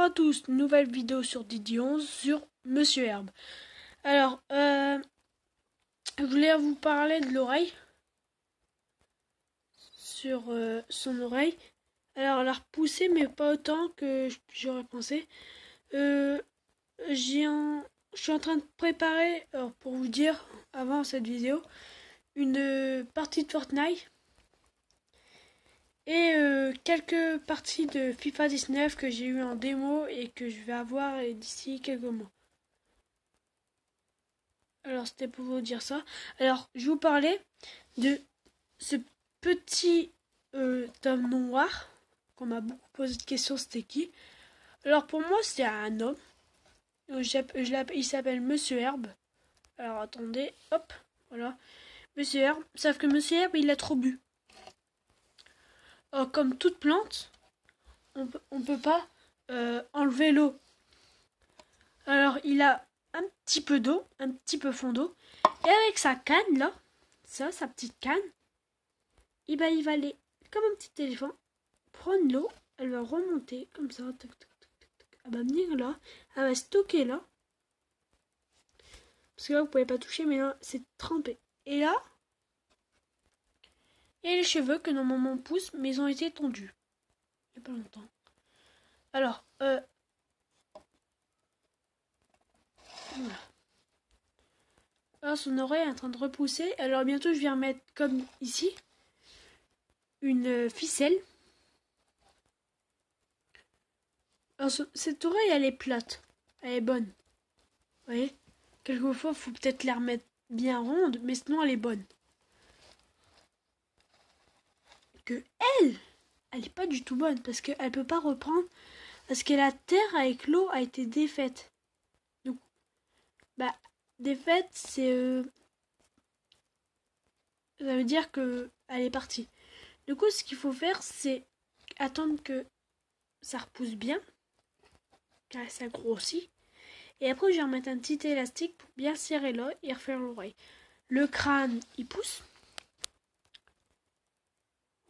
Bonjour à tous, nouvelle vidéo sur Didi11 sur Monsieur Herbe. Alors, je voulais vous parler de l'oreille, sur son oreille. Alors, elle a repoussé, mais pas autant que j'aurais pensé. Je suis en train de préparer, alors pour vous dire, avant cette vidéo, une partie de Fortnite. Et quelques parties de FIFA 19 que j'ai eu en démo et que je vais avoir d'ici quelques mois. Alors c'était pour vous dire ça. Alors je vous parlais de ce petit homme noir qu'on m'a beaucoup posé de questions, c'était qui? Alors pour moi c'est un homme. Il s'appelle Monsieur Herbe. Alors attendez, hop, voilà. Monsieur Herbe, sauf que Monsieur Herbe il a trop bu. Alors, comme toute plante, on peut pas enlever l'eau. Alors il a un petit peu d'eau, un petit peu fond d'eau. Et avec sa canne là, sa petite canne, il va aller comme un petit éléphant, prendre l'eau, elle va remonter comme ça, tac, tac, tac, tac, elle va venir là, elle va stocker là. Parce que là vous pouvez pas toucher, mais là c'est trempé. Et là, il y a les cheveux que normalement poussent, mais ils ont été tondus. Il n'y a pas longtemps. Alors, voilà. Là, son oreille est en train de repousser. Alors bientôt je vais remettre comme ici une ficelle. Alors, cette oreille elle est plate, elle est bonne. Vous voyez, quelquefois il faut peut-être la remettre bien ronde, mais sinon elle est bonne. Que elle est pas du tout bonne parce qu'elle peut pas reprendre parce que la terre avec l'eau a été défaite. Donc, bah, défaite, c'est ça veut dire que elle est partie. Du coup, ce qu'il faut faire, c'est attendre que ça repousse bien, que ça grossit. Et après, je vais remettre un petit élastique pour bien serrer là et refaire l'oreille. Le crâne, il pousse.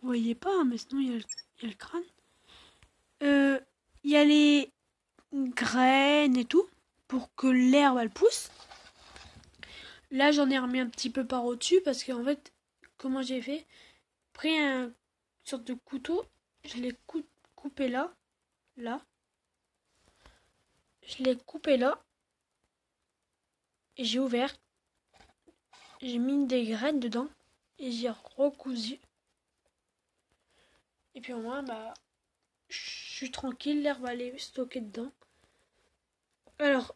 Vous voyez pas, hein, mais sinon, il y a le crâne. Il y a les graines et tout pour que l'herbe, elle pousse. Là, j'en ai remis un petit peu par au-dessus parce qu'en fait, comment j'ai fait? Pris une sorte de couteau, je l'ai coupé là, là. Je l'ai coupé là et j'ai ouvert. J'ai mis des graines dedans et j'ai recousu. Et puis au moins, bah, je suis tranquille, l'herbe va aller stocker dedans. Alors,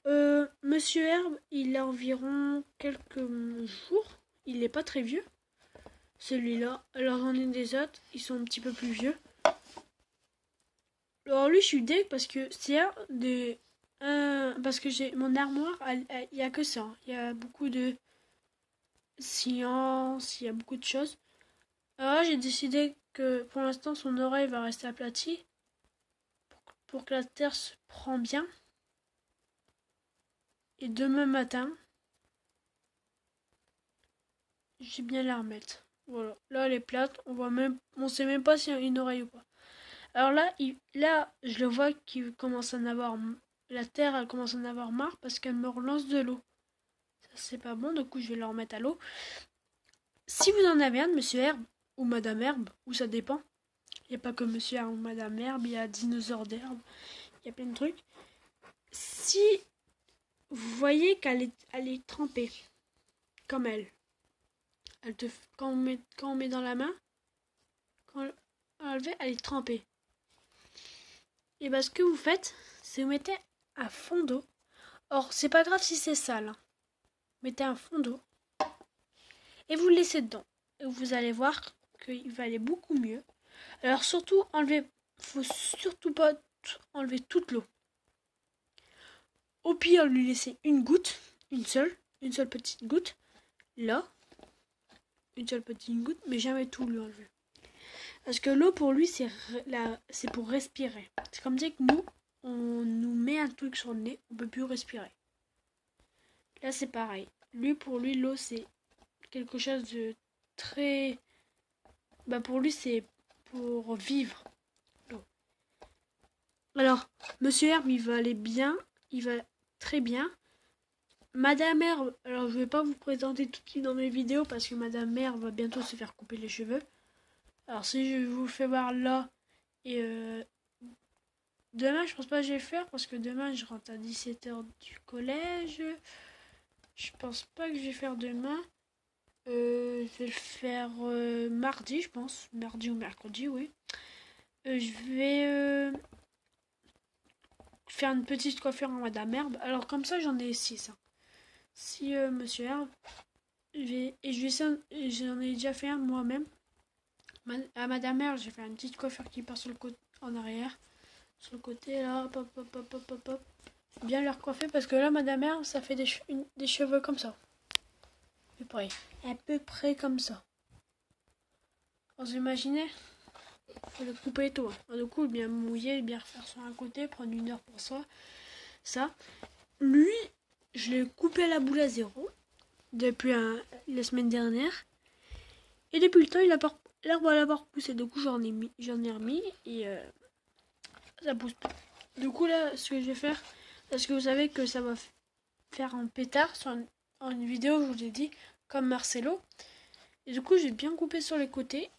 Monsieur Herbe, il a environ quelques jours. Il n'est pas très vieux, celui-là. Alors, j'en ai des autres, ils sont un petit peu plus vieux. Alors, lui, je suis deg parce que c'est un des. Parce que j'ai mon armoire, il n'y a que ça. Il y a beaucoup de science, il y a beaucoup de choses. Alors, j'ai décidé que pour l'instant, son oreille va rester aplatie pour que la terre se prend bien. Et demain matin, j'ai bien la remettre. Voilà. Là, elle est plate. On sait même pas s'il y a une oreille ou pas. Alors là, je le vois qu'il commence à en avoir. La terre, elle commence à en avoir marre parce qu'elle me relance de l'eau. Ça, c'est pas bon. Du coup, je vais le remettre à l'eau. Si vous en avez un de Monsieur Herbe ou Madame Herbe, ou ça dépend. Il n'y a pas que Monsieur Herbe ou Madame Herbe. Il y a dinosaures d'herbe. Il y a plein de trucs. Si vous voyez qu'elle est trempée, comme elle. Quand on met dans la main, quand on enlève, elle est trempée. Et bah ce que vous faites, c'est vous mettez un fond d'eau. Or, c'est pas grave si c'est sale. Hein. Mettez un fond d'eau et vous le laissez dedans. Et vous allez voir qu'il va aller beaucoup mieux. Alors surtout, faut surtout pas enlever toute l'eau. Au pire, lui laisser une goutte, une seule petite goutte, là. Une seule petite goutte, mais jamais tout lui enlever. Parce que l'eau pour lui c'est pour respirer. C'est comme dire que nous, on nous met un truc sur le nez, on peut plus respirer. Là c'est pareil. Pour lui l'eau c'est quelque chose de très... Bah pour lui c'est pour vivre. L'eau. Alors, Monsieur Herbe, il va aller bien. Il va très bien. Madame Herbe, alors je vais pas vous présenter tout de suite dans mes vidéos parce que Madame Herbe va bientôt se faire couper les cheveux. Alors si je vous fais voir là et demain je pense pas que je vais le faire parce que demain je rentre à 17h du collège. Je pense pas que je vais faire demain. Je vais le faire mardi je pense. Mardi ou mercredi oui. Je vais faire une petite coiffure en Madame Herbe. Alors comme ça j'en ai 6. Hein. Si Monsieur Herbe. J'en ai déjà fait un moi-même. À Madame Herbe, j'ai fait une petite coiffure qui part sur le côté, en arrière. Sur le côté, là, hop, hop, hop, hop, hop, hop, hop. Bien leur coiffer parce que là, Madame Herbe, ça fait des cheveux comme ça. À peu près comme ça. Vous imaginez? Faut le couper et tout. Hein. Du coup, bien mouiller, bien refaire sur un côté, prendre 1 heure pour ça. Lui, je l'ai coupé à la boule à zéro depuis la semaine dernière. Et depuis le temps, l'herbe va l'avoir poussé. Du coup, j'en ai remis et ça pousse. Du coup, là, ce que je vais faire, parce que vous savez que ça va faire un pétard sur une vidéo, je vous ai dit, comme Marcelo. Et du coup, j'ai bien coupé sur les côtés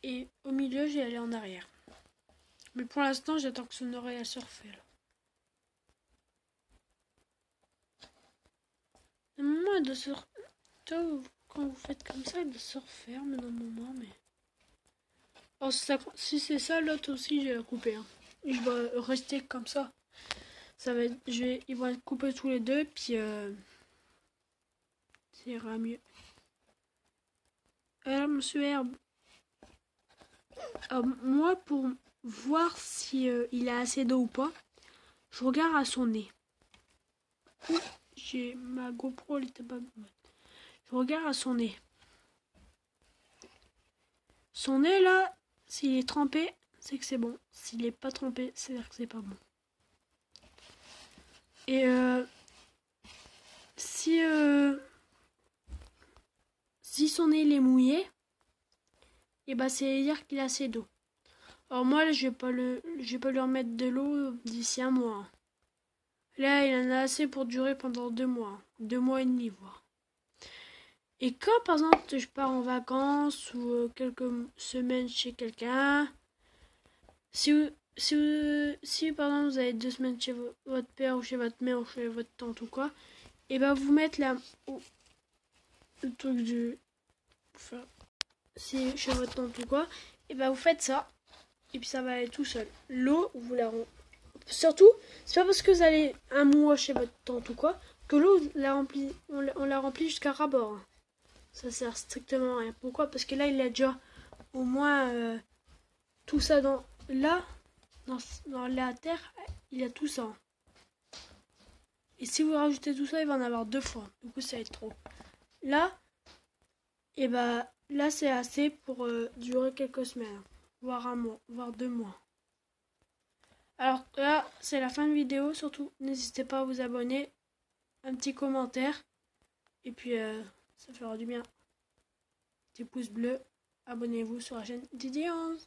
et au milieu, j'ai allé en arrière. Mais pour l'instant, j'attends que son oreille elle se refait. Un moment, elle doit se quand vous faites comme ça, elle doit se refaire, mais dans le moment, mais. Alors, si c'est ça, l'autre aussi, je vais la couper. Hein. Il va rester comme ça. Ils vont être coupés tous les deux, puis ça ira mieux. Alors, Monsieur Herbe, moi, pour voir si il a assez d'eau ou pas, je regarde à son nez. J'ai ma GoPro, elle était pas bonne. Je regarde à son nez. Son nez, là, s'il est trempé, c'est que c'est bon. S'il n'est pas trempé, c'est-à-dire que c'est pas bon. Et si son nez il est mouillé, et bah c'est dire qu'il a assez d'eau. Alors moi là, je vais pas lui remettre de l'eau d'ici un mois. Là, il en a assez pour durer pendant 2 mois, 2 mois et demi voire. Et quand par exemple je pars en vacances ou quelques semaines chez quelqu'un, si par exemple vous avez 2 semaines chez votre père ou chez votre mère ou chez votre tante ou quoi, et ben vous mettre le truc du si chez votre tante ou quoi, et ben vous faites ça et puis ça va aller tout seul. L'eau vous la surtout c'est pas parce que vous allez un mois chez votre tante ou quoi que l'eau on la remplit jusqu'à ras bord. Hein. Ça sert strictement à rien. Pourquoi? Parce que là il a déjà au moins tout ça dans la terre, il y a tout ça. Et si vous rajoutez tout ça, il va en avoir 2 fois. Du coup, ça va être trop. Là, et bah, là c'est assez pour durer quelques semaines, voire un mois, voire 2 mois. Alors là, c'est la fin de vidéo. Surtout, n'hésitez pas à vous abonner, un petit commentaire, et puis ça fera du bien. Petit pouce bleu, abonnez-vous sur la chaîne Didi11.